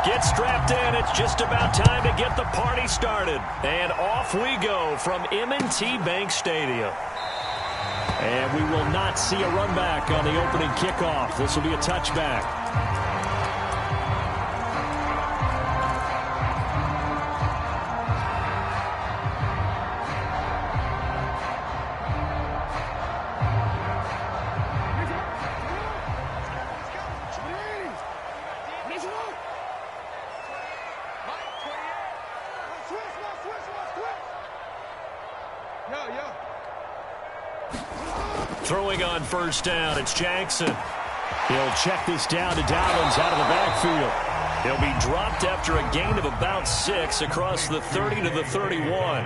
Get strapped in. It's just about time to get the party started. And off we go from M&T Bank Stadium. And we will not see a run back on the opening kickoff. This will be a touchback. Throwing on first down, it's Jackson. He'll check this down to Dobbins out of the backfield. He'll be dropped after a gain of about 6 across the 30 to the 31.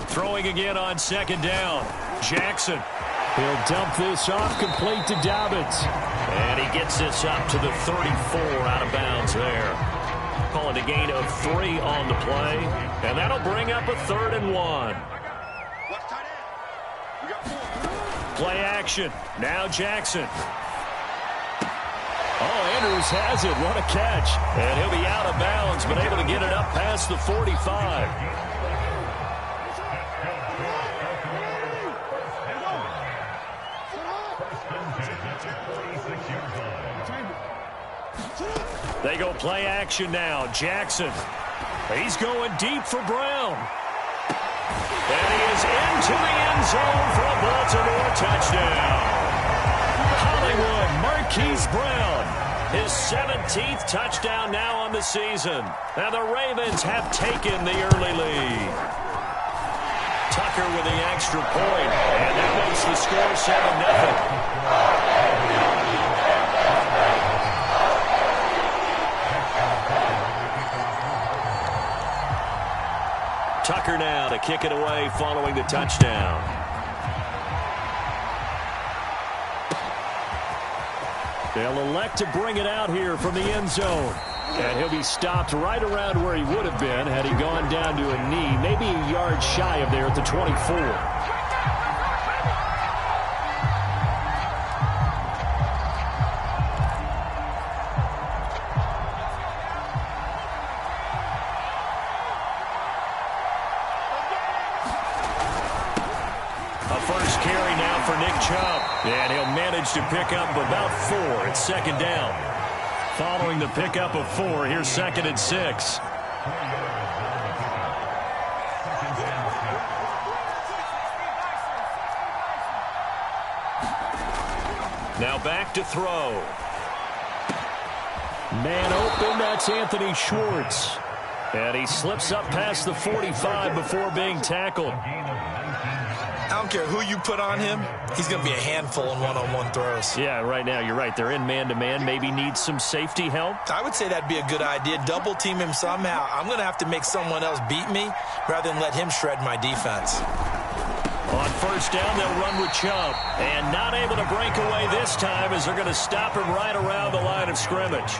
Throwing again on second down, Jackson. He'll dump this off complete to Dobbins. And he gets this up to the 34 out of bounds there. Call it a gain of 3 on the play. And that'll bring up a 3rd and 1. Play action. Now Jackson. Oh, Andrews has it. What a catch. And he'll be out of bounds, but able to get it up past the 45. They go play action now. Jackson. He's going deep for Brown. And he is into the end zone for a Baltimore touchdown. Hollywood Marquise Brown. His 17th touchdown now on the season. Now the Ravens have taken the early lead. Tucker with the extra point. And that makes the score 7-0. Tucker now to kick it away following the touchdown. They'll elect to bring it out here from the end zone. And he'll be stopped right around where he would have been had he gone down to a knee, maybe a yard shy of there at the 24. And he'll manage to pick up about 4 at second down. Following the pickup of 4, here's 2nd and 6. Now back to throw. Man open, that's Anthony Schwartz. And he slips up past the 45 before being tackled. I don't care who you put on him, he's going to be a handful in one-on-one throws. Yeah, right now, you're right. They're in man-to-man. Maybe needs some safety help. I would say that'd be a good idea. Double-team him somehow. I'm going to have to make someone else beat me rather than let him shred my defense. On first down, they'll run with Chubb. And not able to break away this time as they're going to stop him right around the line of scrimmage.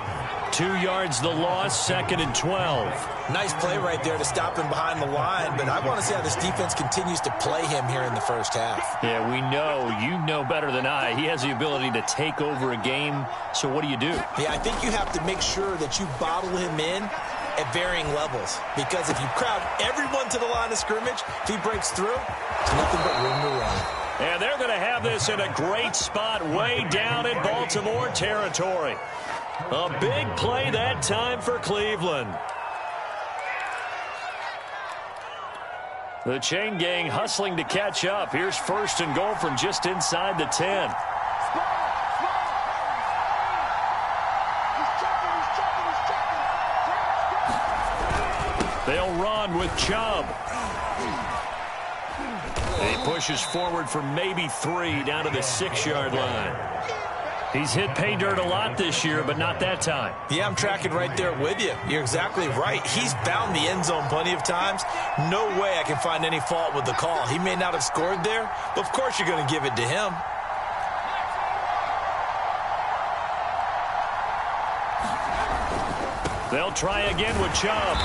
2 yards the loss, 2nd and 12. Nice play right there to stop him behind the line, but I want to see how this defense continues to play him here in the first half. Yeah, we know. You know better than I. He has the ability to take over a game, so what do you do? Yeah, I think you have to make sure that you bottle him in at varying levels, because if you crowd everyone to the line of scrimmage, if he breaks through, it's nothing but room to run. And they're going to have this in a great spot way down in Baltimore territory. A big play that time for Cleveland. The chain gang hustling to catch up. Here's 1st and goal from just inside the 10. They'll run with Chubb. He pushes forward for maybe 3 down to the 6-yard line. He's hit pay dirt a lot this year, but not that time. Yeah, I'm tracking right there with you. You're exactly right. He's found the end zone plenty of times. No way I can find any fault with the call. He may not have scored there, but of course you're going to give it to him. They'll try again with Chubb.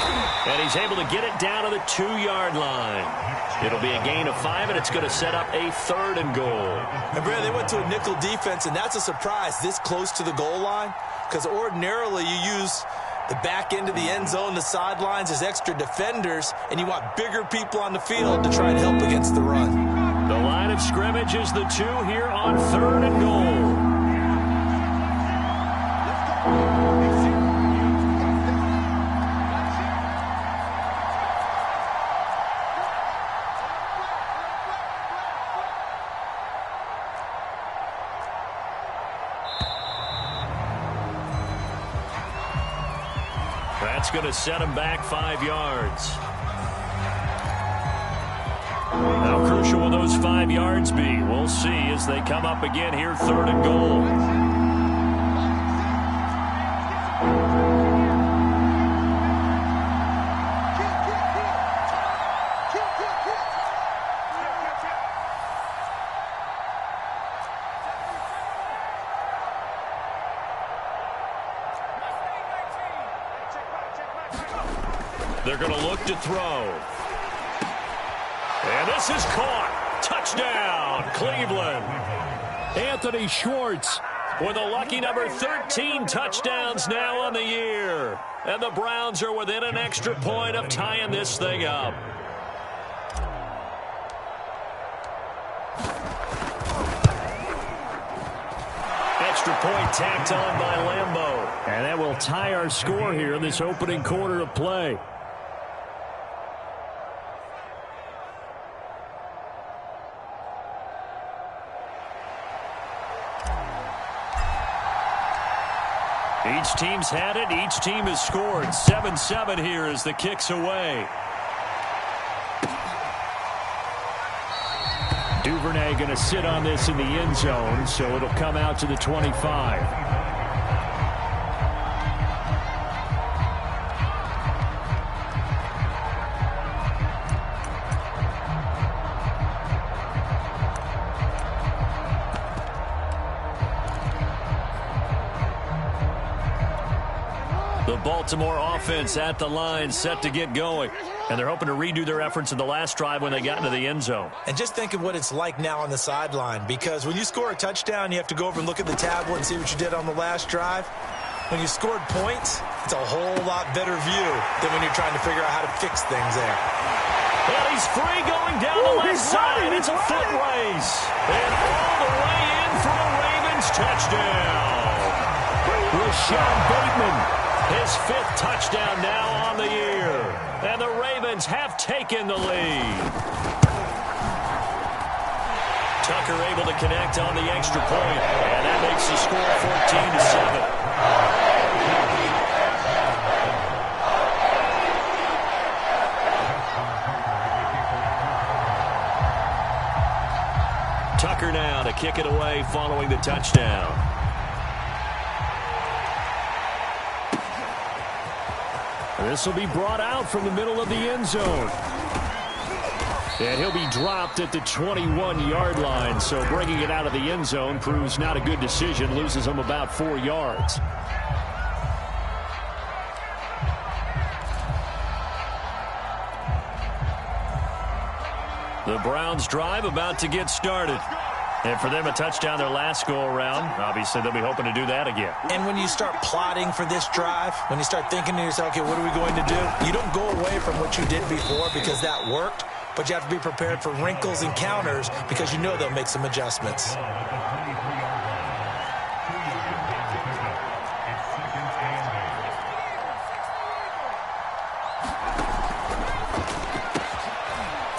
And he's able to get it down to the 2-yard line. It'll be a gain of 5, and it's going to set up a 3rd and goal. And, Brad, they went to a nickel defense, and that's a surprise this close to the goal line, because ordinarily you use the back end of the end zone, the sidelines as extra defenders, and you want bigger people on the field to try and help against the run. The line of scrimmage is the 2 here on 3rd and goal. That's going to set him back 5 yards. How crucial will those 5 yards be? We'll see as they come up again here, 3rd and goal. They're going to look to throw. And this is caught. Touchdown, Cleveland. Anthony Schwartz with a lucky number 13 touchdowns now on the year. And the Browns are within an extra point of tying this thing up. Extra point tacked on by Lambeau. And that will tie our score here in this opening quarter of play. Each team's had it. Each team has scored. 7-7 here as the kick's away. Duvernay going to sit on this in the end zone, so it'll come out to the 25. The Baltimore offense at the line, set to get going. And they're hoping to redo their efforts in the last drive when they got into the end zone. And just think of what it's like now on the sideline, because when you score a touchdown, you have to go over and look at the tablet and see what you did on the last drive. When you scored points, it's a whole lot better view than when you're trying to figure out how to fix things there. Well, he's free going down the left side. It's a foot race. And all the way in for a Ravens touchdown. Rashad Bateman. His 5th touchdown now on the year. And the Ravens have taken the lead. Tucker able to connect on the extra point. And that makes the score 14-7. Tucker now to kick it away following the touchdown. This will be brought out from the middle of the end zone. And he'll be dropped at the 21-yard line, so bringing it out of the end zone proves not a good decision, loses him about 4 yards. The Browns drive about to get started. And for them, a touchdown their last go-around. Obviously, they'll be hoping to do that again. And when you start plotting for this drive, when you start thinking to yourself, okay, what are we going to do? You don't go away from what you did before because that worked, but you have to be prepared for wrinkles and counters because you know they'll make some adjustments.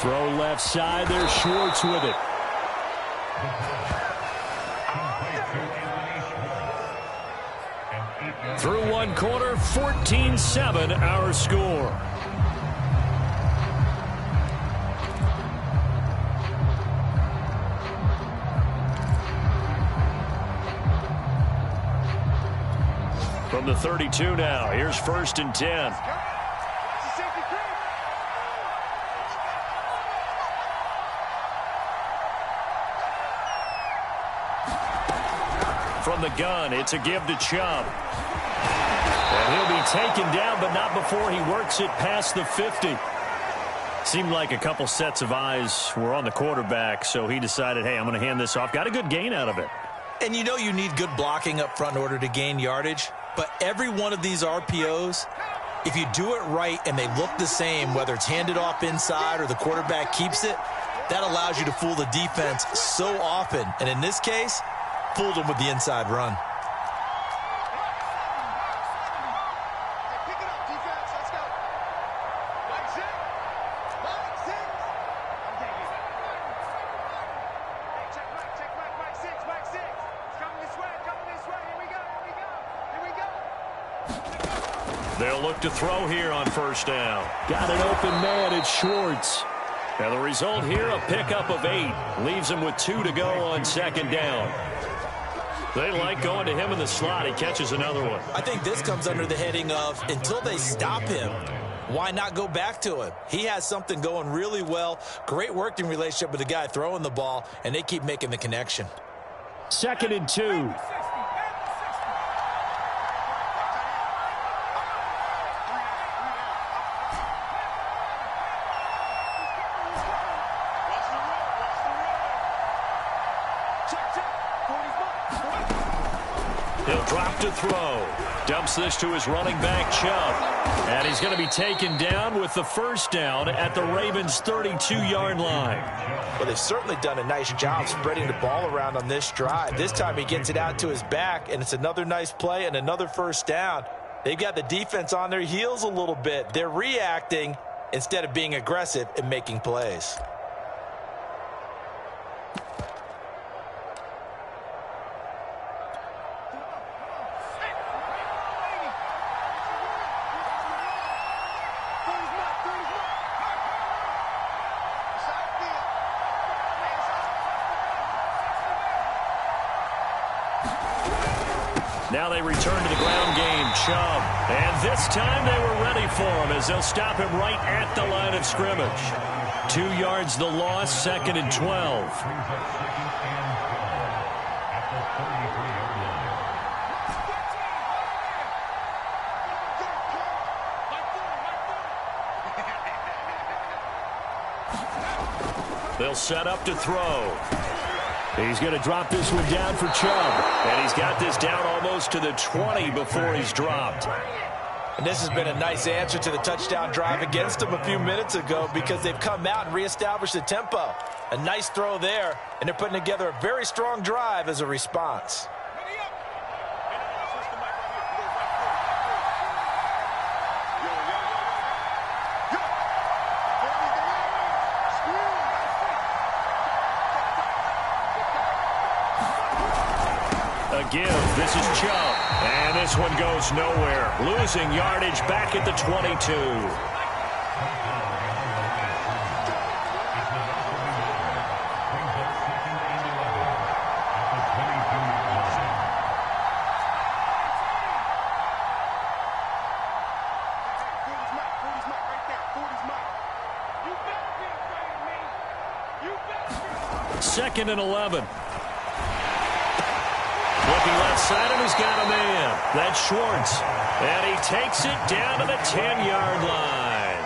Throw left side. There's Schwartz with it. Through one quarter, 14-7 our score. From the 32 now, here's 1st and 10. From the gun, it's a give to Chubb. And he'll be taken down, but not before he works it past the 50. Seemed like a couple sets of eyes were on the quarterback, so he decided, hey, I'm going to hand this off. Got a good gain out of it. And you know you need good blocking up front in order to gain yardage, but every one of these RPOs, if you do it right and they look the same, whether it's handed off inside or the quarterback keeps it, that allows you to fool the defense so often. And in this case, fooled them with the inside run. They'll look to throw here on first down. Got an open man. It's Schwartz. And the result here, a pickup of 8. Leaves him with 2 to go on second down. They like going to him in the slot. He catches another one. I think this comes under the heading of until they stop him, why not go back to him? He has something going really well. Great working relationship with the guy throwing the ball, and they keep making the connection. 2nd and 2. He'll drop to throw. Dumps this to his running back, Chubb. And he's going to be taken down with the first down at the Ravens' 32-yard line. Well, they've certainly done a nice job spreading the ball around on this drive. This time he gets it out to his back, and it's another nice play and another first down. They've got the defense on their heels a little bit. They're reacting instead of being aggressive and making plays. Now they return to the ground game. Chubb. And this time they were ready for him as they'll stop him right at the line of scrimmage. 2 yards the loss, 2nd and 12. They'll set up to throw. He's going to drop this one down for Chubb. And he's got this down almost to the 20 before he's dropped. And this has been a nice answer to the touchdown drive against them a few minutes ago because they've come out and reestablished the tempo. A nice throw there, and they're putting together a very strong drive as a response. Give. This is Chubb. And this one goes nowhere. Losing yardage back at the 22. Second and 11. Looking left side, and he's got a man. That's Schwartz. And he takes it down to the 10-yard line.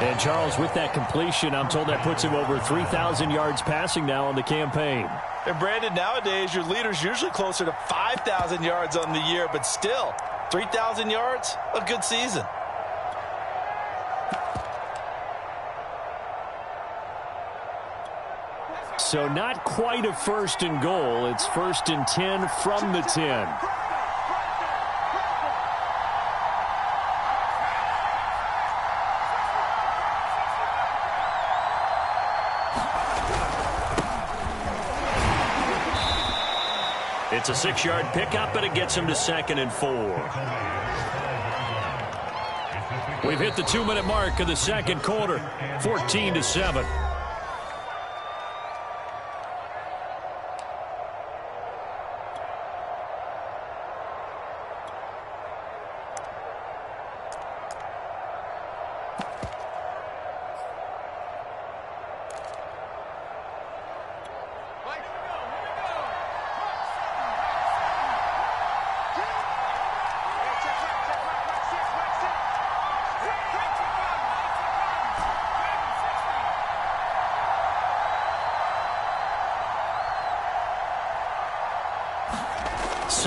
And, Charles, with that completion, I'm told that puts him over 3,000 yards passing now on the campaign. And, Brandon, nowadays your leader's usually closer to 5,000 yards on the year, but still, 3,000 yards, a good season. So not quite a 1st and goal. It's 1st and 10 from the 10. It's a 6-yard pickup, but it gets him to 2nd and 4. We've hit the 2-minute mark of the second quarter, 14-7.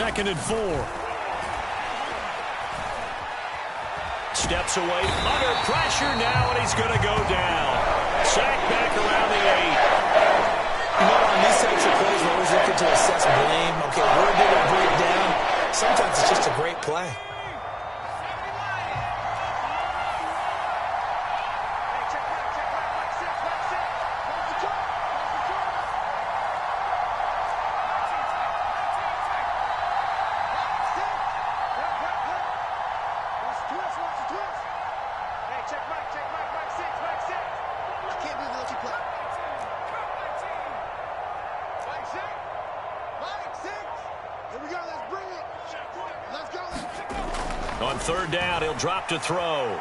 2nd and 4. Steps away under pressure now, and he's going to go down. Sacked back around the 8. You know, on these types of plays, we're always looking to assess blame. Okay, where did it break down? Sometimes it's just a great play. On 3rd down, he'll drop to throw.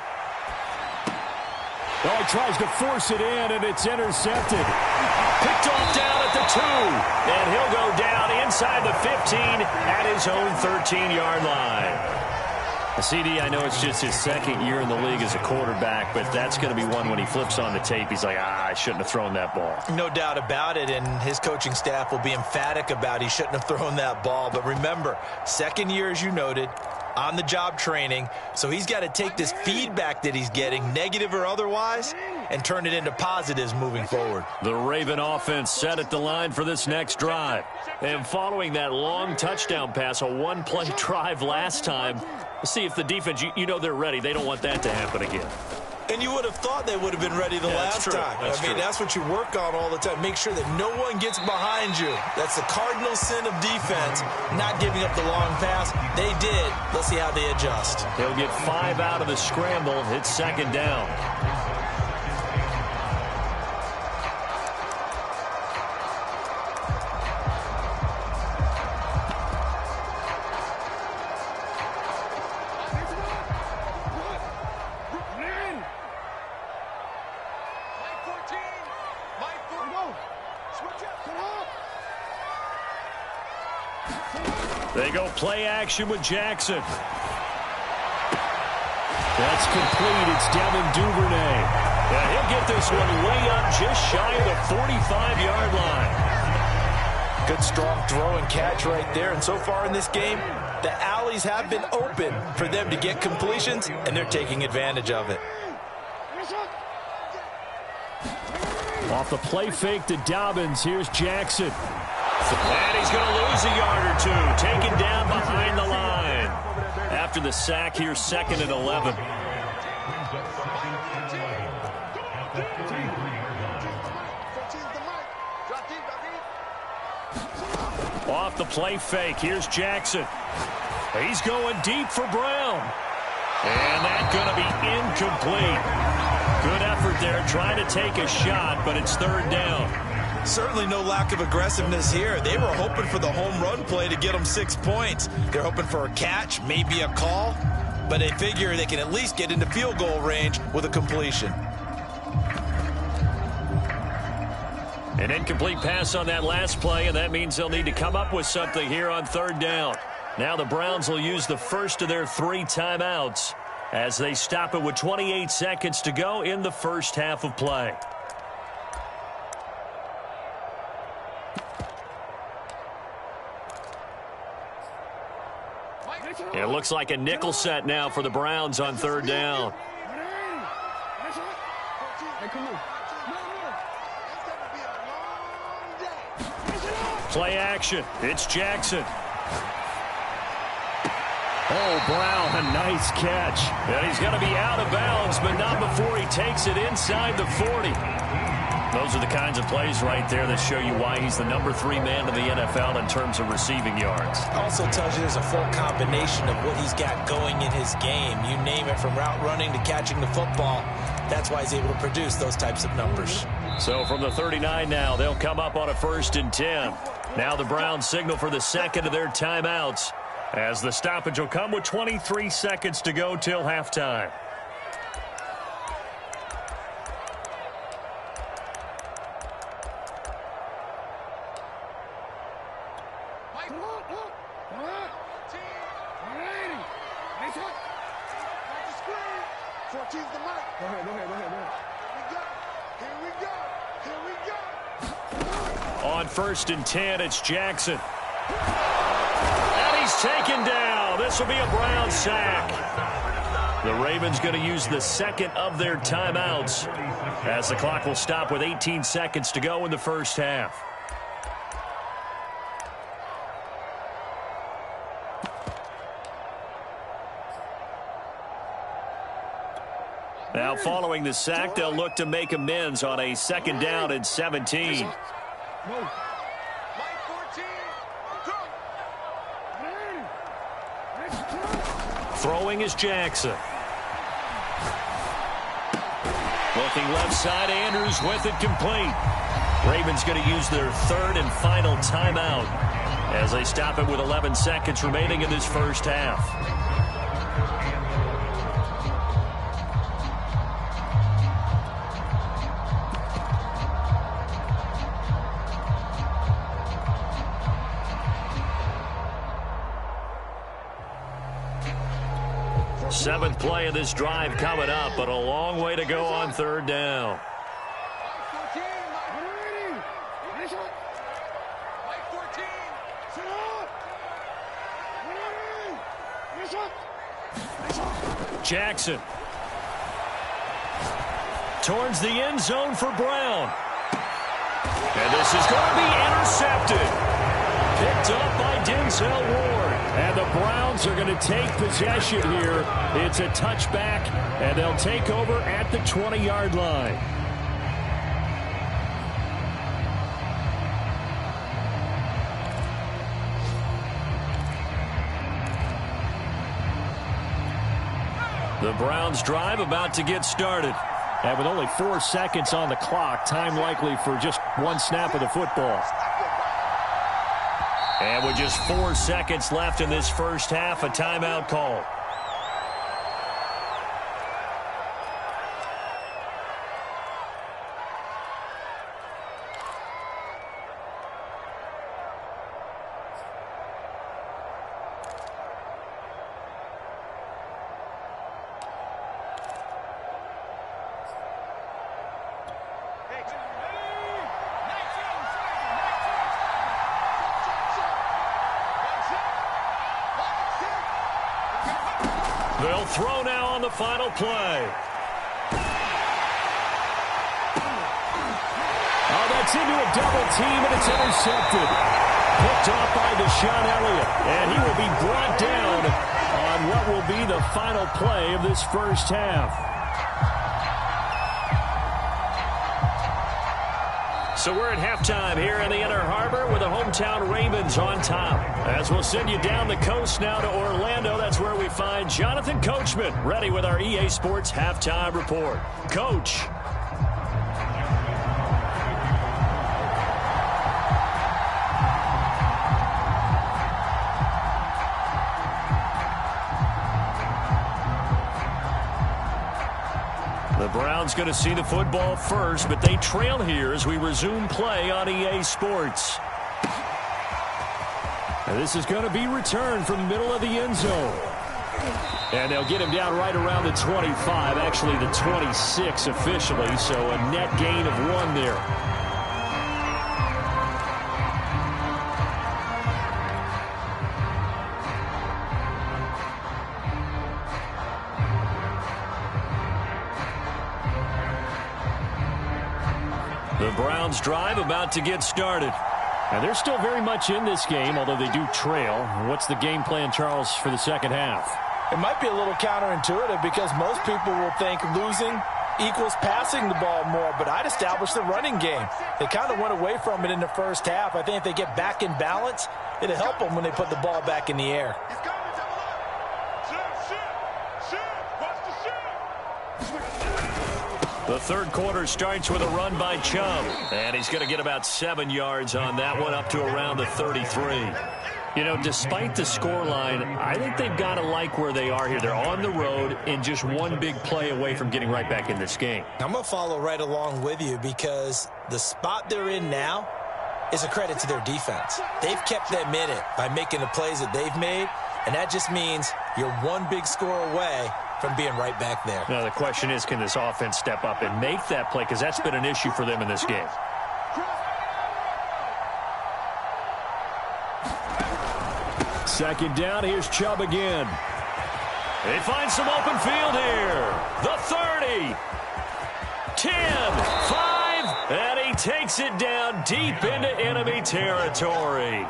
Oh, he tries to force it in, and it's intercepted. Picked off down at the 2. And he'll go down inside the 15 at his own 13-yard line. CD, I know it's just his 2nd year in the league as a quarterback, but that's going to be one when he flips on the tape. He's like, I shouldn't have thrown that ball. No doubt about it, and his coaching staff will be emphatic about he shouldn't have thrown that ball. But remember, 2nd year, as you noted, on-the-job training, so he's got to take this feedback that he's getting, negative or otherwise, and turn it into positives moving forward. The Raven offense set at the line for this next drive. And following that long touchdown pass, a one-play drive last time, let's see if the defense, you know they're ready. They don't want that to happen again. And you would have thought they would have been ready the last time. That's what you work on all the time. Make sure that no one gets behind you. That's the cardinal sin of defense, not giving up the long pass. They did. Let's see how they adjust. He'll get 5 out of the scramble. It's 2nd down. They go play action with Jackson. That's complete. It's Devin Duvernay. And he'll get this one way up just shy of the 45-yard line. Good strong throw and catch right there. And so far in this game, the alleys have been open for them to get completions, and they're taking advantage of it. Off the play fake to Dobbins, here's Jackson. And he's going to lose a yard or 2, taken down behind the line. After the sack, here's 2nd and 11. Off the play fake, here's Jackson. He's going deep for Brown. And that's going to be incomplete. Good effort there, trying to take a shot, but it's 3rd down. Certainly no lack of aggressiveness here. They were hoping for the home run play to get them 6 points. They're hoping for a catch, maybe a call, but they figure they can at least get into field goal range with a completion. An incomplete pass on that last play, and that means they'll need to come up with something here on 3rd down. Now the Browns will use the first of their 3 timeouts as they stop it with 28 seconds to go in the first half of play. It looks like a nickel set now for the Browns on 3rd down. Play action. It's Jackson. Oh, Brown, a nice catch. And he's going to be out of bounds, but not before he takes it inside the 40. Those are the kinds of plays right there that show you why he's the number 3 man in the NFL in terms of receiving yards. Also tells you there's a full combination of what he's got going in his game. You name it, from route running to catching the football. That's why he's able to produce those types of numbers. So from the 39 now, they'll come up on a 1st and 10. Now the Browns signal for the 2nd of their timeouts, as the stoppage will come with 23 seconds to go till halftime. On 1st and 10, it's Jackson. And he's taken down. This will be a Brown sack. The Ravens going to use the second of their timeouts as the clock will stop with 18 seconds to go in the first half. Now, following the sack, they'll look to make amends on a 2nd down and 17. Throwing is Jackson. Looking left side, Andrews with it complete. Ravens going to use their 3rd and final timeout as they stop it with 11 seconds remaining in this first half. Seventh play of this drive coming up, but a long way to go on 3rd down. Jackson towards the end zone for Brown. And this is going to be intercepted. Picked up by Denzel Ward. And the Browns are going to take possession here. It's a touchback, and they'll take over at the 20-yard line. The Browns drive about to get started. And with only 4 seconds on the clock, time likely for just one snap of the football. And with just 4 seconds left in this first half, a timeout call. They'll throw now on the final play. Oh, that's into a double team, and it's intercepted. Picked off by Deshaun Elliott, and he will be brought down on what will be the final play of this first half. So we're at halftime here in the Inner Harbor with the hometown Ravens on top. As we'll send you down the coast now to Orlando, that's where we find Jonathan Coachman ready with our EA Sports Halftime Report. Coach. The Browns going to see the football first, but they trail here as we resume play on EA Sports. And this is going to be returned from the middle of the end zone. And they'll get him down right around the 25, actually the 26 officially, so a net gain of 1 there. The Browns drive about to get started. And they're still very much in this game, although they do trail. What's the game plan, Charles, for the second half? It might be a little counterintuitive because most people will think losing equals passing the ball more, but I'd establish the running game. They kind of went away from it in the first half. I think if they get back in balance, it'll help them when they put the ball back in the air. The third quarter starts with a run by Chubb, and he's going to get about 7 yards on that one, up to around the 33. You know, despite the scoreline, I think they've got to like where they are here. They're on the road and just one big play away from getting right back in this game. I'm going to follow right along with you because the spot they're in now is a credit to their defense. They've kept them in it by making the plays that they've made, and that just means you're one big score away from being right back there. Now, the question is, can this offense step up and make that play? Because that's been an issue for them in this game. second down. Here's Chubb again. They find some open field here. The 30. 10. 5. And he takes it down deep into enemy territory.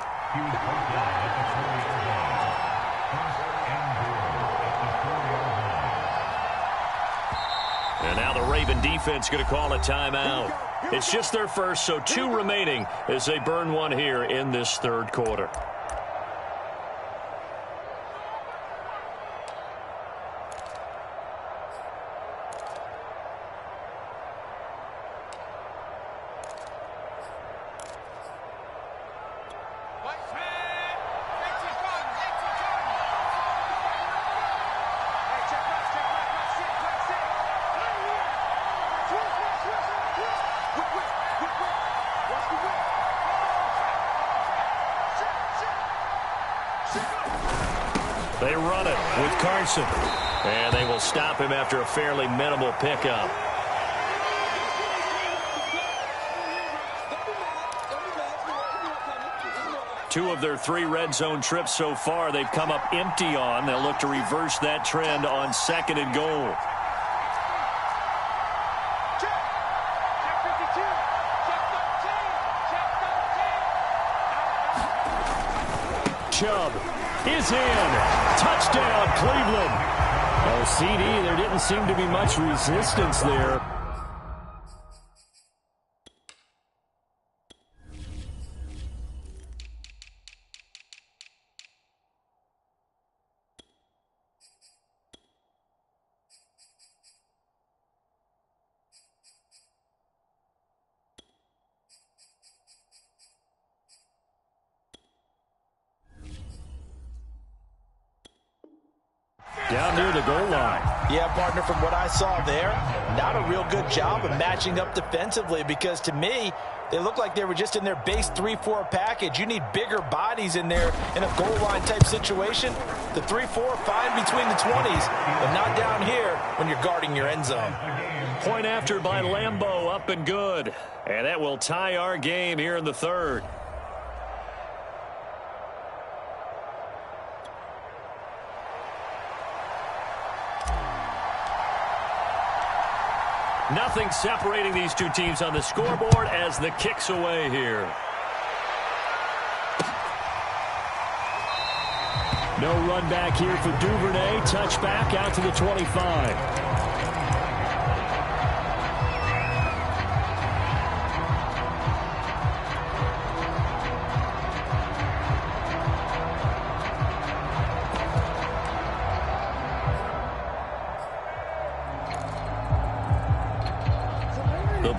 And now the Raven defense going to call a timeout. It's just their first, so 2 remaining as they burn one here in this third quarter. They run it with Carson. And they will stop him after a fairly minimal pickup. Two of their 3 red zone trips so far they've come up empty on. They'll look to reverse that trend on 2nd and goal. Chubb is in. Touchdown, Cleveland. Oh, CD, there didn't seem to be much resistance there. Down near the goal line. Yeah, partner, from what I saw there, not a real good job of matching up defensively because to me, they look like they were just in their base 3-4 package. You need bigger bodies in there in a goal line type situation. The 3-4, fine between the 20s, but not down here when you're guarding your end zone. Point after by Lambeau, up and good. And that will tie our game here in the third. Nothing separating these two teams on the scoreboard as the kick's away here. No run back here for Duvernay. Touchback out to the 25.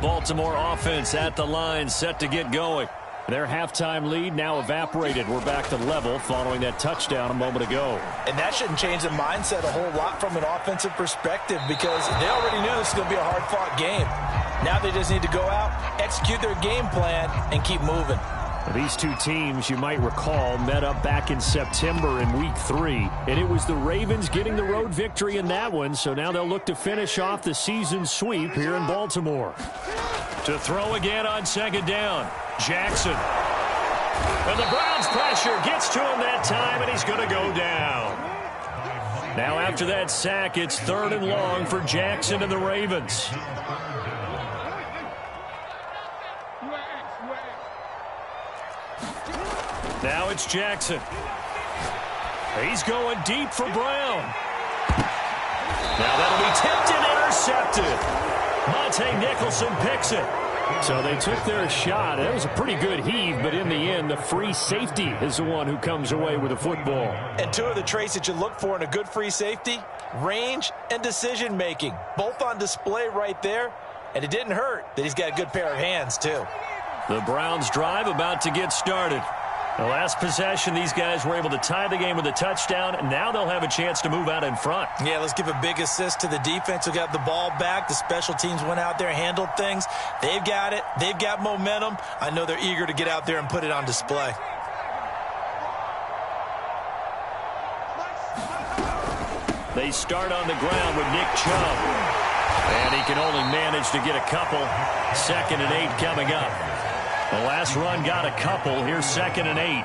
Baltimore offense at the line, set to get going. Their halftime lead now evaporated. We're back to level following that touchdown a moment ago. And that shouldn't change the mindset a whole lot from an offensive perspective because they already knew this was going to be a hard-fought game. Now they just need to go out, execute their game plan, and keep moving. These two teams, you might recall, met up back in September in Week 3, and it was the Ravens getting the road victory in that one, so now they'll look to finish off the season sweep here in Baltimore. To throw again on 2nd down, Jackson. And the Browns' pressure gets to him that time, and he's going to go down. Now after that sack, it's 3rd and long for Jackson and the Ravens. Now it's Jackson. He's going deep for Brown. Now that'll be tipped and intercepted. Monte Nicholson picks it. So they took their shot. That was a pretty good heave, but in the end, the free safety is the one who comes away with the football. And 2 of the traits that you look for in a good free safety, range and decision-making. Both on display right there. And it didn't hurt that he's got a good pair of hands, too. The Browns drive about to get started. The last possession, these guys were able to tie the game with a touchdown, and now they'll have a chance to move out in front. Yeah, let's give a big assist to the defense who got the ball back. The special teams went out there, handled things. They've got it. They've got momentum. I know they're eager to get out there and put it on display. They start on the ground with Nick Chubb. And he can only manage to get a couple. 2nd and 8 coming up. The last run got a couple. Here's 2nd and 8.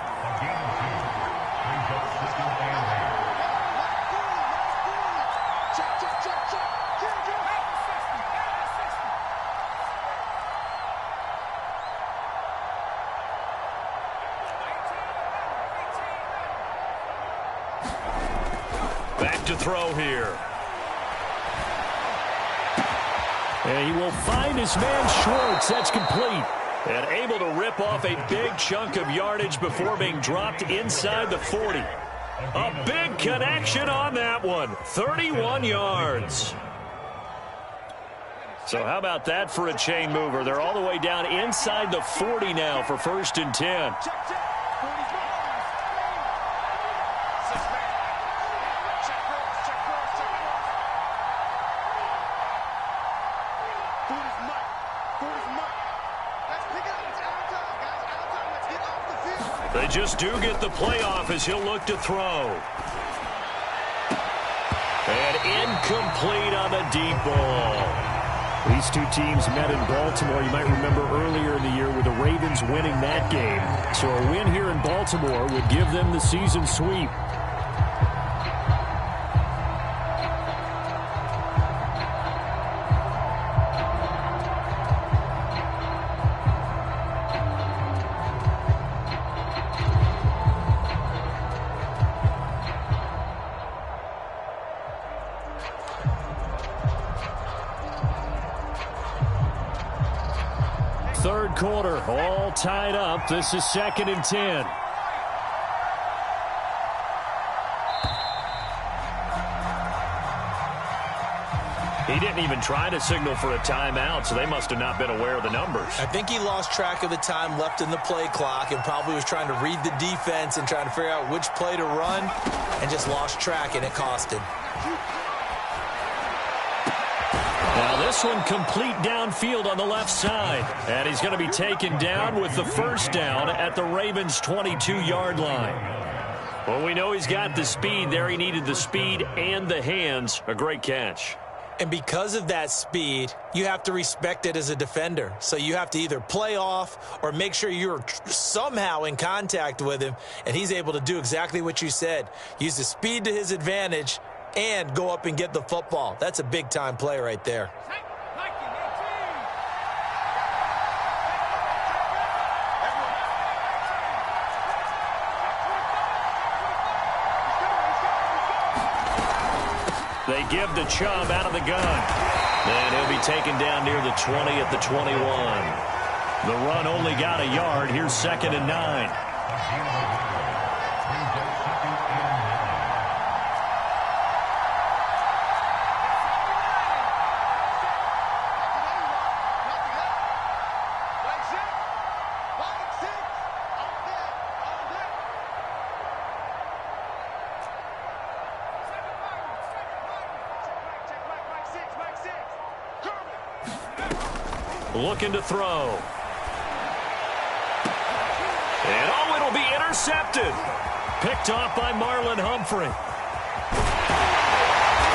to throw here. And he will find his man Schwartz. That's complete. And able to rip off a big chunk of yardage before being dropped inside the 40. A big connection on that one. 31 yards. So how about that for a chain mover? They're all the way down inside the 40 now for 1st and 10. They just do get the playoff as he'll look to throw. And incomplete on the deep ball. These two teams met in Baltimore. You might remember earlier in the year with the Ravens winning that game. So a win here in Baltimore would give them the season sweep. Third quarter, all tied up. This is 2nd and 10. He didn't even try to signal for a timeout, so they must have not been aware of the numbers. I think he lost track of the time left in the play clock and probably was trying to read the defense and trying to figure out which play to run and just lost track, and it cost him. Now this one complete downfield on the left side. And he's going to be taken down with the first down at the Ravens' 22-yard line. Well, we know he's got the speed there. He needed the speed and the hands. A great catch. And because of that speed, you have to respect it as a defender. So you have to either play off or make sure you're somehow in contact with him. And he's able to do exactly what you said. Use the speed to his advantage and go up and get the football. That's a big-time play right there. They give the Chubb out of the gun. And he'll be taken down near the 20 at the 21. The run only got a yard. Here's 2nd and 9. Looking to throw. And oh, it'll be intercepted. Picked off by Marlon Humphrey.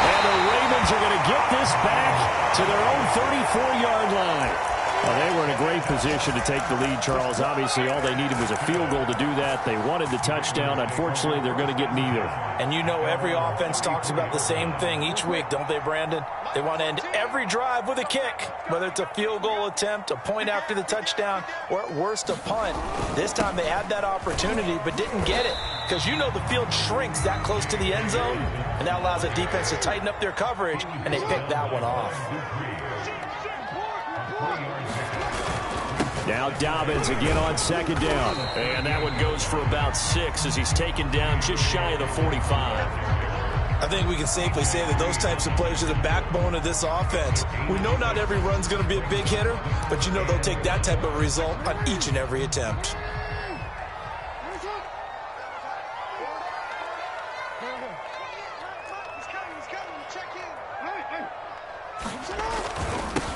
And the Ravens are going to get this back to their own 34-yard line. Well, they were in a great position to take the lead, Charles. Obviously, all they needed was a field goal to do that. They wanted the touchdown. Unfortunately, they're going to get neither. And you know every offense talks about the same thing each week, don't they, Brandon? They want to end every drive with a kick, whether it's a field goal attempt, a point after the touchdown, or at worst a punt. This time they had that opportunity but didn't get it because you know the field shrinks that close to the end zone, and that allows the defense to tighten up their coverage, and they picked that one off. Now Dobbins again on 2nd down. And that one goes for about 6 as he's taken down just shy of the 45. I think we can safely say that those types of plays are the backbone of this offense. We know not every run's going to be a big hitter, but you know they'll take that type of result on each and every attempt.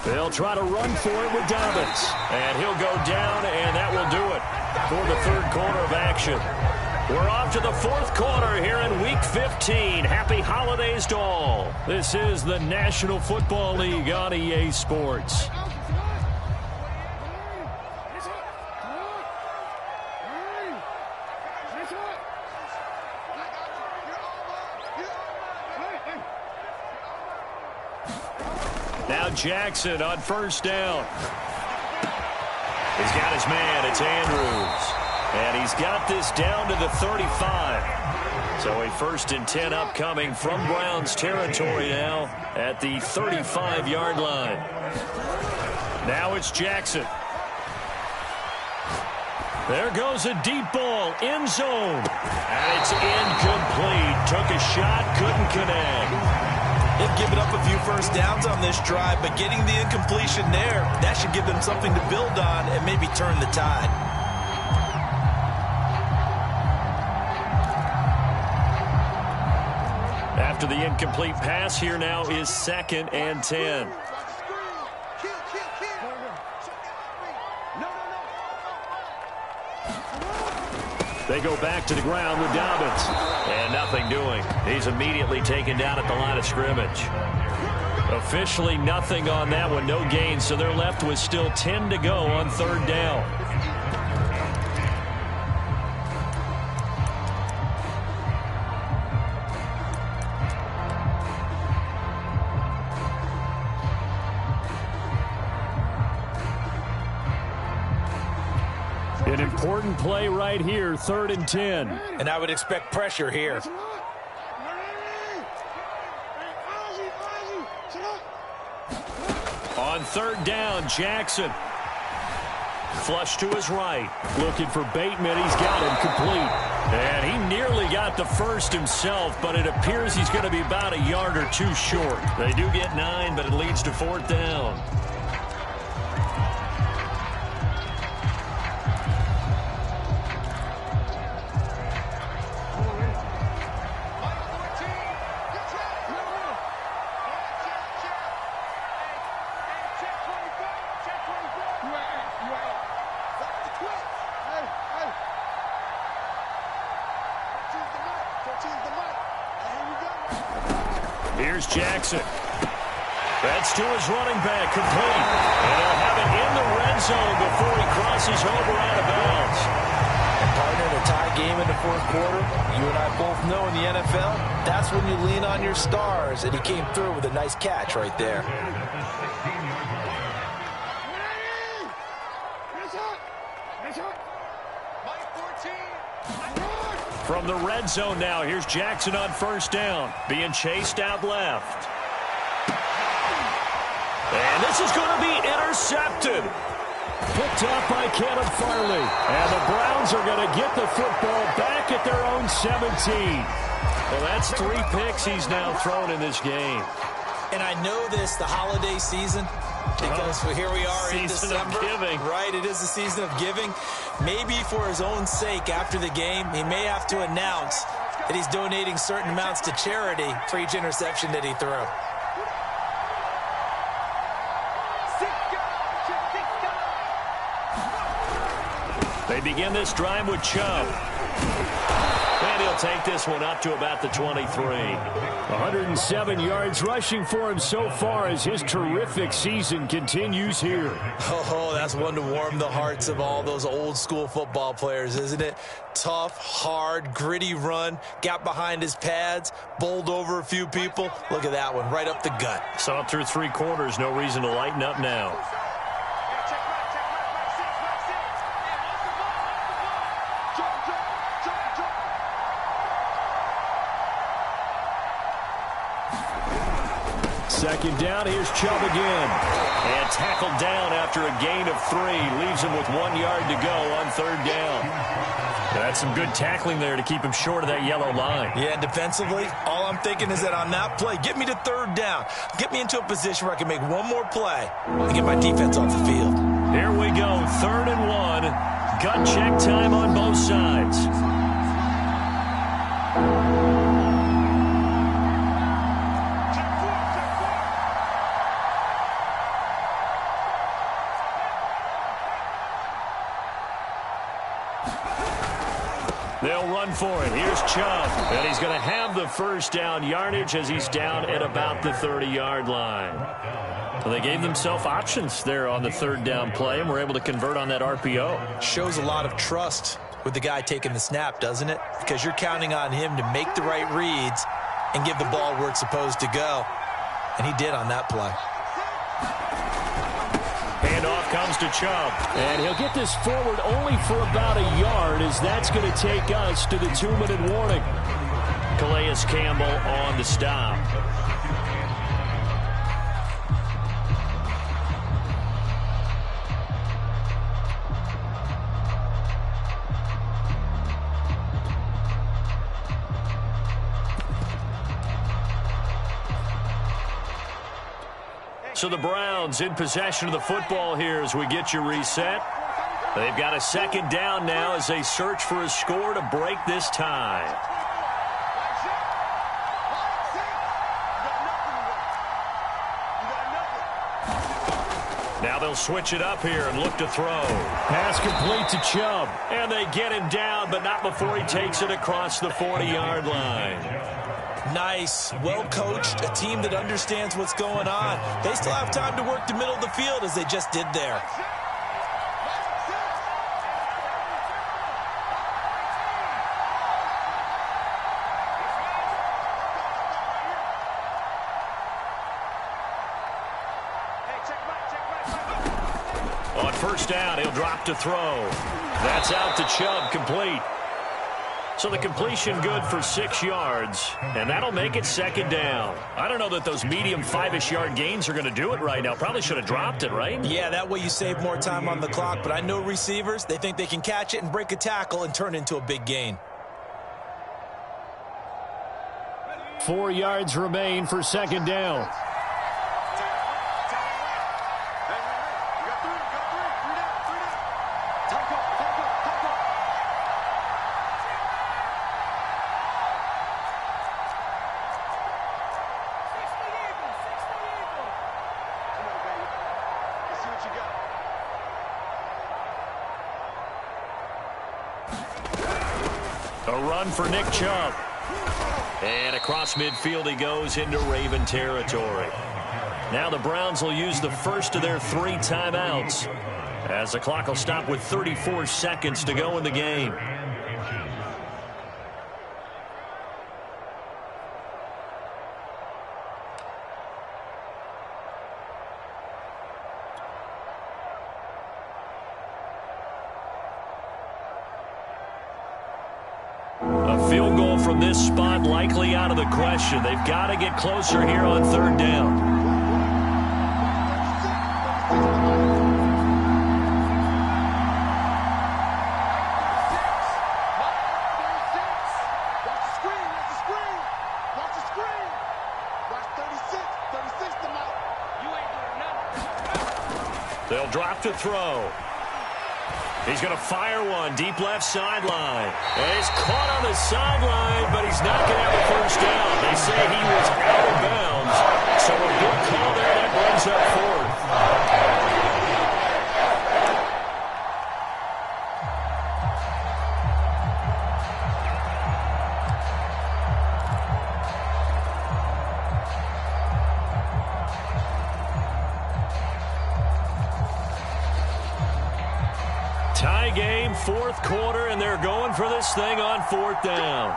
They'll try to run for it with Dobbins. And he'll go down, and that will do it for the third quarter of action. We're off to the fourth quarter here in Week 15. Happy holidays to all. This is the National Football League on EA Sports. Now Jackson on first down. He's got his man. It's Andrews. And he's got this down to the 35. So a 1st and 10 upcoming from Browns territory now at the 35-yard line. Now it's Jackson. There goes a deep ball, end zone. And it's incomplete. Took a shot, couldn't connect. They've given up a few first downs on this drive, but getting the incompletion there, that should give them something to build on and maybe turn the tide. After the incomplete pass, here now is 2nd and 10. They go back to the ground with Dobbins. And nothing doing. He's immediately taken down at the line of scrimmage. Officially nothing on that one, no gain, so they're left with still 10 to go on 3rd down. An important play right here, 3rd and 10. And I would expect pressure here. On 3rd down, Jackson. Flush to his right. Looking for Bateman. He's got him complete. And he nearly got the first himself, but it appears he's going to be about a yard or two short. They do get 9, but it leads to 4th down. Here's Jackson. That's to his running back, complete. And he'll have it in the red zone before he crosses over out of bounds. And partner, in a tie game in the 4th quarter, you and I both know in the NFL, that's when you lean on your stars, and he came through with a nice catch right there. From the red zone now, here's Jackson on 1st down, being chased out left. And this is going to be intercepted. Picked off by Caleb Farley. And the Browns are going to get the football back at their own 17. Well, that's 3 picks he's now thrown in this game. And I know this, the holiday season, because here we are in December. Season of giving. Right, it is the season of giving. Maybe for his own sake after the game, he may have to announce that he's donating certain amounts to charity for each interception that he threw. They begin this drive with Chubb. And he'll take this one up to about the 23. 107 yards rushing for him so far as his terrific season continues here. Oh, that's one to warm the hearts of all those old school football players, isn't it? Tough, hard, gritty run, got behind his pads, bowled over a few people. Look at that one, right up the gut. Saw it through 3 quarters, no reason to lighten up now. Second down, here's Chubb again. And tackled down after a gain of 3. Leaves him with 1 yard to go on 3rd down. That's some good tackling there to keep him short of that yellow line. Yeah, and defensively, all I'm thinking is that on that play, get me to 3rd down. Get me into a position where I can make one more play and get my defense off the field. Here we go, 3rd and 1. Gut check time on both sides. They'll run for it. Here's Chubb. And he's going to have the first down yardage as he's down at about the 30-yard line. Well, they gave themselves options there on the 3rd down play and were able to convert on that RPO. Shows a lot of trust with the guy taking the snap, doesn't it? Because you're counting on him to make the right reads and give the ball where it's supposed to go. And he did on that play. Handoff comes to Chubb. And he'll get this forward only for about a yard, as that's going to take us to the 2-minute warning. Calais Campbell on the stop. So the Browns in possession of the football here as we get you reset. They've got a second down now as they search for a score to break this tie. Now they'll switch it up here and look to throw. Pass complete to Chubb. And they get him down, but not before he takes it across the 40-yard line. Nice, well-coached, a team that understands what's going on. They still have time to work the middle of the field as they just did there. On first down, he'll drop to throw. That's out to Chubb, complete. So the completion good for 6 yards, and that'll make it second down. I don't know that those medium 5-ish yard gains are going to do it right now. Probably should have dropped it, right? Yeah, that way you save more time on the clock, but I know receivers, they think they can catch it and break a tackle and turn it into a big gain. 4 yards remain for second down. A run for Nick Chubb. And across midfield he goes into Raven territory. Now the Browns will use the first of their 3 timeouts as the clock will stop with 34 seconds to go in the game. Field goal from this spot likely out of the question. They've got to get closer here on third down. They'll drop to throw. He's going to fire one deep left sideline. And he's caught on the sideline, but he's not going to have a first down. They say he was out of bounds. So a good call there that brings up fourth. Tie game, fourth quarter, and they're going for this thing on fourth down.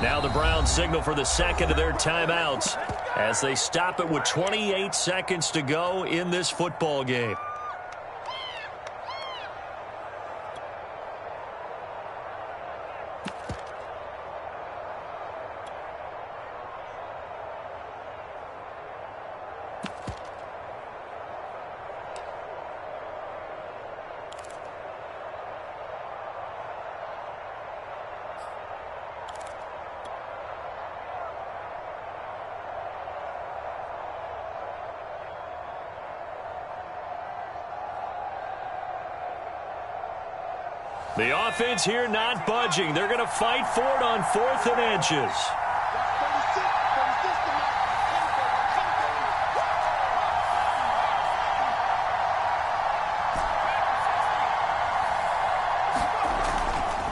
Now the Browns signal for the second of their timeouts as they stop it with 28 seconds to go in this football game. The offense here not budging. They're going to fight for it on 4th and inches.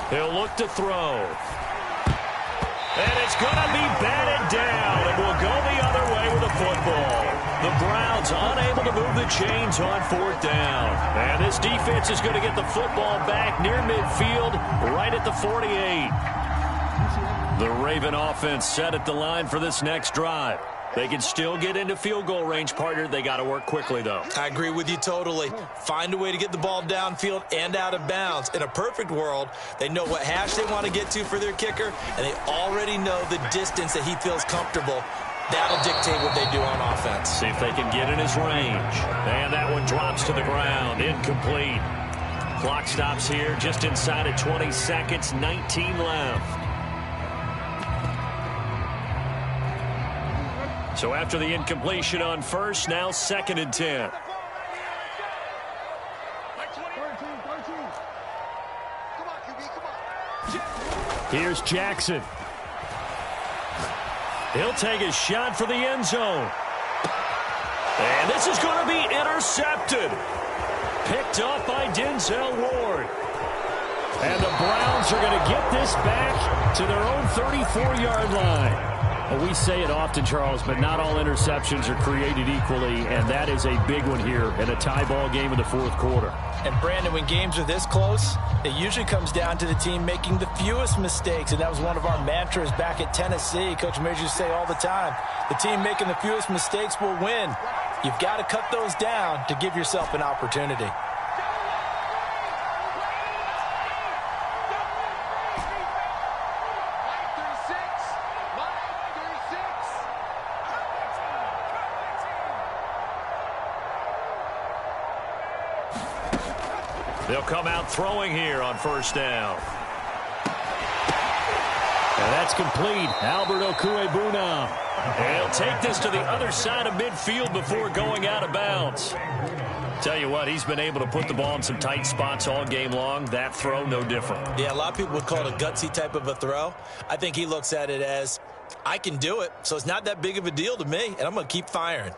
He'll look to throw. And it's going to be batted down, and will go the other way with the football. The Browns is unable to move the chains on fourth down. And this defense is going to get the football back near midfield, right at the 48. The Raven offense set at the line for this next drive. They can still get into field goal range, partner. They got to work quickly, though. I agree with you totally. Find a way to get the ball downfield and out of bounds. In a perfect world, they know what hash they want to get to for their kicker, and they already know the distance that he feels comfortable. That'll dictate what they do on offense. See if they can get in his range. And that one drops to the ground. Incomplete. Clock stops here just inside of 20 seconds. 19 left. So after the incompletion on first, now 2nd and 10. Here's Jackson. He'll take a shot for the end zone. And this is going to be intercepted. Picked off by Denzel Ward. And the Browns are going to get this back to their own 34-yard line. Well, we say it often, Charles, but not all interceptions are created equally, and that is a big one here in a tie ball game in the fourth quarter. And, Brandon, when games are this close, it usually comes down to the team making the fewest mistakes, and that was one of our mantras back at Tennessee. Coach Majors used to say all the time, the team making the fewest mistakes will win. You've got to cut those down to give yourself an opportunity. They'll come out throwing here on first down. And that's complete. Albert Okwuegbunam. He'll take this to the other side of midfield before going out of bounds. Tell you what, he's been able to put the ball in some tight spots all game long. That throw, no different. Yeah, a lot of people would call it a gutsy type of a throw. I think he looks at it as, I can do it, so it's not that big of a deal to me, and I'm going to keep firing.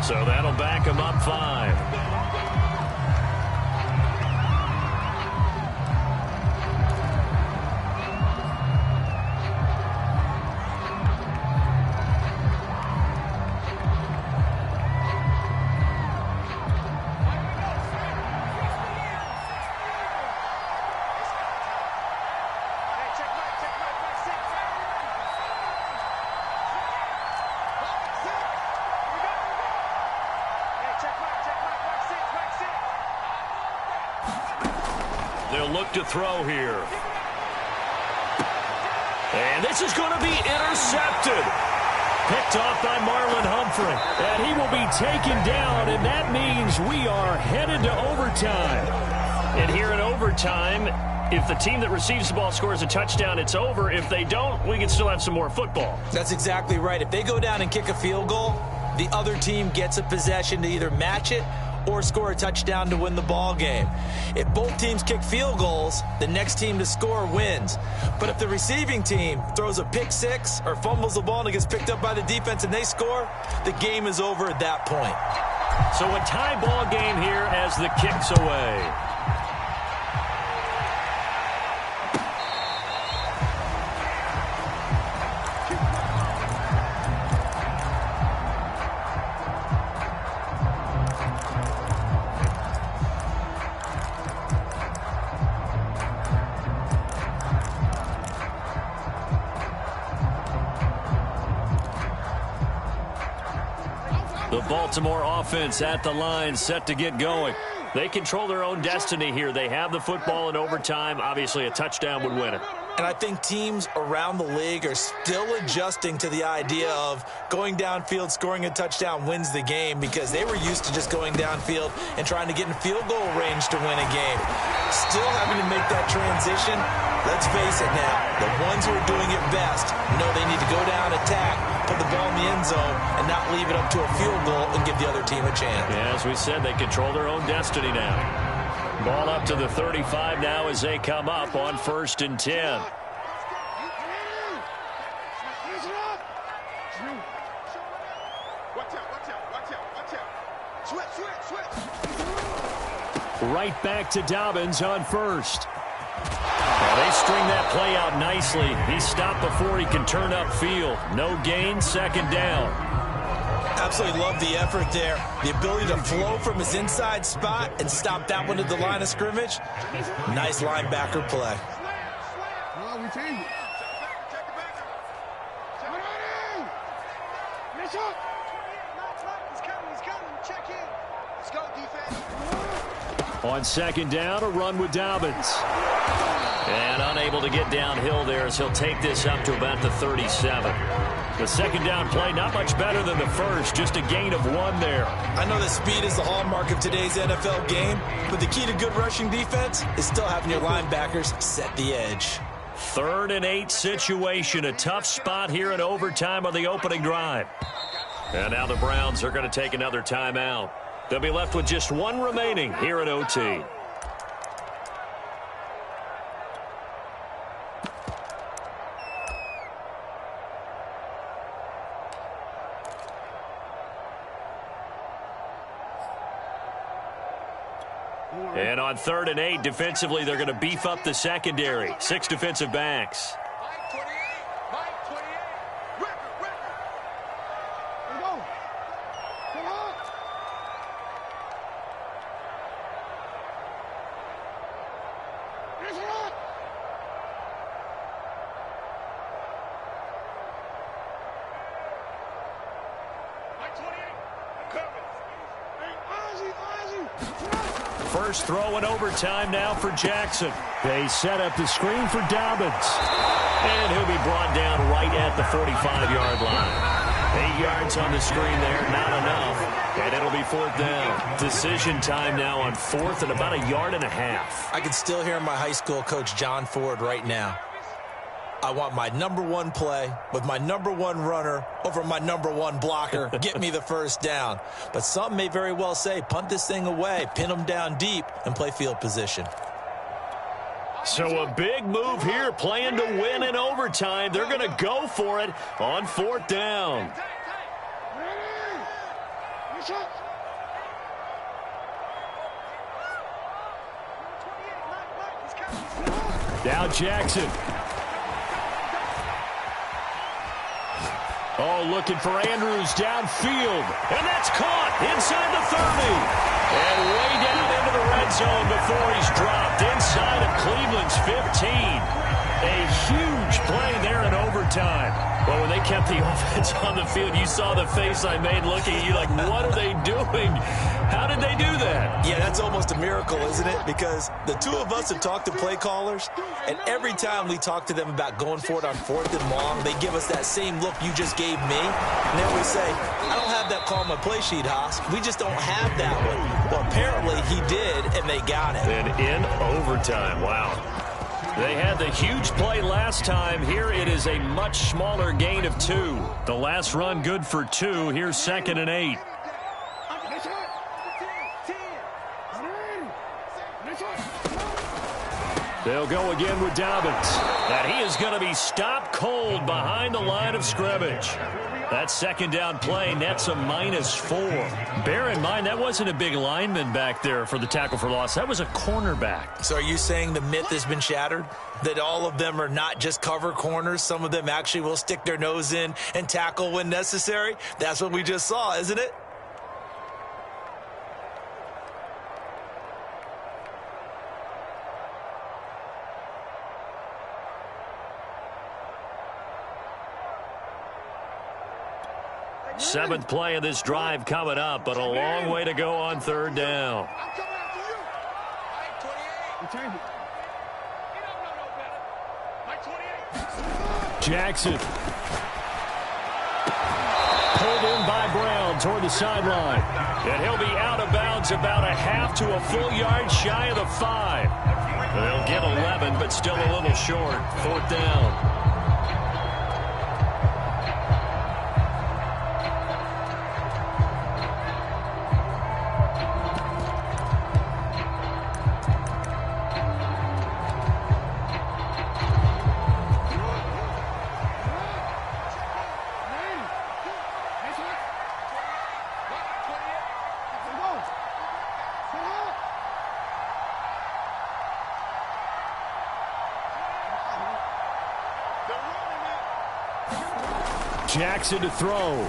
So that'll back him up 5. They'll look to throw here. And this is going to be intercepted. Picked off by Marlon Humphrey. And he will be taken down, and that means we are headed to overtime. And here in overtime, if the team that receives the ball scores a touchdown, it's over. If they don't, we can still have some more football. That's exactly right. If they go down and kick a field goal, the other team gets a possession to either match it or score a touchdown to win the ball game. If both teams kick field goals, the next team to score wins. But if the receiving team throws a pick six or fumbles the ball and it gets picked up by the defense and they score, the game is over at that point. So a tie ball game here as the kick's away. The Baltimore offense at the line, set to get going. They control their own destiny here. They have the football in overtime. Obviously, a touchdown would win it. And I think teams around the league are still adjusting to the idea of going downfield, scoring a touchdown wins the game, because they were used to just going downfield and trying to get in field goal range to win a game. Still having to make that transition. Let's face it now, the ones who are doing it best know they need to go down, attack, put the ball in the end zone, and not leave it up to a field goal and give the other team a chance. Yeah, as we said, they control their own destiny now. Ball up to the 35 now as they come up on 1st and 10. Right back to Dobbins on 1st. Well, they string that play out nicely. He stopped before he can turn upfield. No gain, 2nd down. Absolutely love the effort there. The ability to flow from his inside spot and stop that one at the line of scrimmage. Nice linebacker play. On 2nd down, a run with Dobbins. And unable to get downhill there as he'll take this up to about the 37. The 2nd down play, not much better than the first, just a gain of 1 there. I know that speed is the hallmark of today's NFL game, but the key to good rushing defense is still having your linebackers set the edge. 3rd and 8 situation, a tough spot here in overtime on the opening drive. And now the Browns are going to take another timeout. They'll be left with just 1 remaining here at OT. And on 3rd and 8, defensively, they're going to beef up the secondary. 6 defensive backs. First throw in overtime now for Jackson. They set up the screen for Dobbins. And he'll be brought down right at the 45-yard line. 8 yards on the screen there, not enough. And it'll be 4th down. Decision time now on 4th and about 1.5 yards. I can still hear my high school coach, John Ford, right now. I want my #1 play with my #1 runner over my #1 blocker. Get me the 1st down. But some may very well say, punt this thing away, pin them down deep, and play field position. So a big move here, playing to win in overtime. They're going to go for it on 4th down. Now Jackson. Oh, looking for Andrews downfield. And that's caught inside the 30. And way down into the red zone before he's dropped inside of Cleveland's 15. A huge play there in overtime. Well, when they kept the offense on the field, you saw the face I made looking at you like, what are they doing? How did they do that? Yeah, that's almost a miracle, isn't it? Because the two of us have talked to play callers, and every time we talk to them about going for it on 4th and long, they give us that same look you just gave me. And then we say, I don't have that call on my play sheet, Haas. We just don't have that one. Well, apparently he did, and they got it. And in overtime, wow. They had the huge play last time. Here it is a much smaller gain of 2. The last run good for 2. Here's 2nd and 8. They'll go again with Dobbins. And he is going to be stopped cold behind the line of scrimmage. That 2nd down play nets a -4. Bear in mind, that wasn't a big lineman back there for the tackle for loss. That was a cornerback. So are you saying the myth has been shattered? That all of them are not just cover corners? Some of them actually will stick their nose in and tackle when necessary? That's what we just saw, isn't it? Seventh play of this drive coming up, but a long way to go on 3rd down. Jackson. Pulled in by Brown toward the sideline. And he'll be out of bounds about a half to a full yard shy of the 5. They'll get 11, but still a little short. 4th down. Jackson to throw.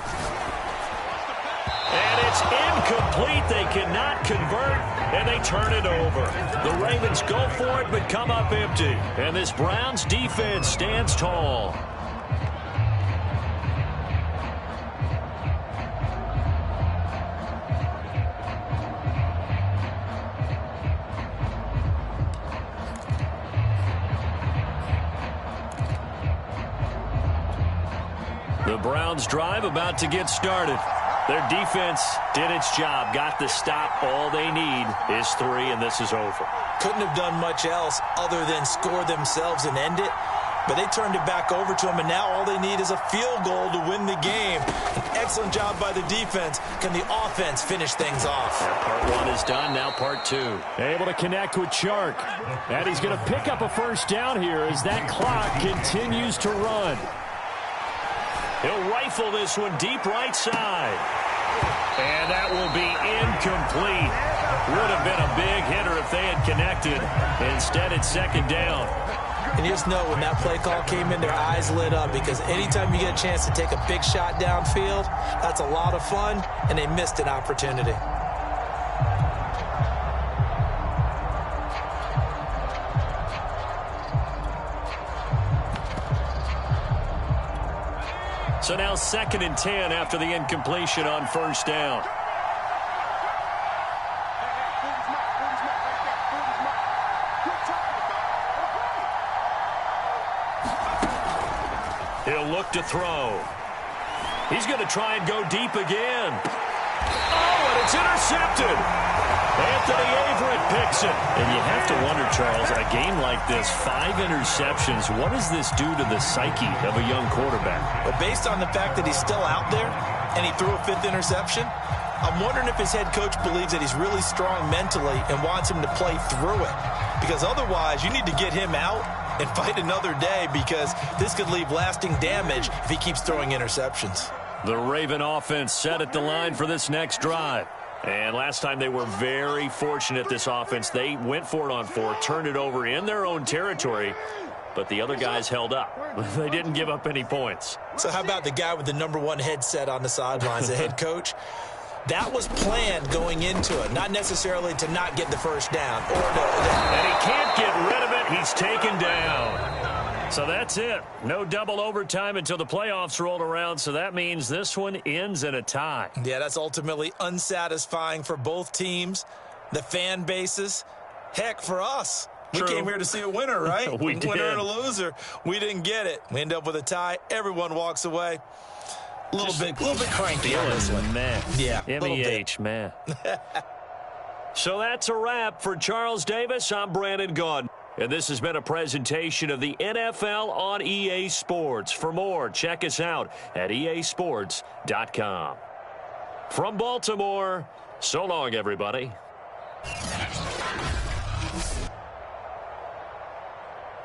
And it's incomplete. They cannot convert, and they turn it over. The Ravens go for it, but come up empty. And this Browns defense stands tall. The Browns drive about to get started. Their defense did its job, got the stop. All they need is 3, and this is over. Couldn't have done much else other than score themselves and end it. But they turned it back over to them, and now all they need is a field goal to win the game. An excellent job by the defense. Can the offense finish things off? Part 1 is done, now part 2. Able to connect with Chark. And he's going to pick up a first down here as that clock continues to run. He'll rifle this one deep right side. And that will be incomplete. Would have been a big hitter if they had connected. Instead, it's 2nd down. And you just know when that play call came in, their eyes lit up, because anytime you get a chance to take a big shot downfield, that's a lot of fun, and they missed an opportunity. So now 2nd and 10 after the incompletion on 1st down. He'll look to throw. He's going to try and go deep again. Oh, and it's intercepted. Anthony Averett picks it. And you have to wonder, Charles, a game like this, 5 interceptions, what does this do to the psyche of a young quarterback? But based on the fact that he's still out there and he threw a 5th interception, I'm wondering if his head coach believes that he's really strong mentally and wants him to play through it. Because otherwise, you need to get him out and fight another day, because this could leave lasting damage if he keeps throwing interceptions. The Raven offense set at the line for this next drive. And last time they were very fortunate, this offense. They went for it on 4, turned it over in their own territory, but the other guys held up. They didn't give up any points. So how about the guy with the #1 headset on the sidelines, the head coach? That was planned going into it, not necessarily to not get the first down. And he can't get rid of it. He's taken down. So that's it. No double overtime until the playoffs rolled around, so that means this one ends in a tie. Yeah, that's ultimately unsatisfying for both teams, the fan bases. Heck, for us. True. We came here to see a winner, right? We did. Winner and a loser. We didn't get it. We end up with a tie. Everyone walks away. A little bit cranky on this one. Man. Yeah, MEH, man. So that's a wrap for Charles Davis. I'm Brandon Gaudin. And this has been a presentation of the NFL on EA Sports. For more, check us out at easports.com. From Baltimore, so long, everybody.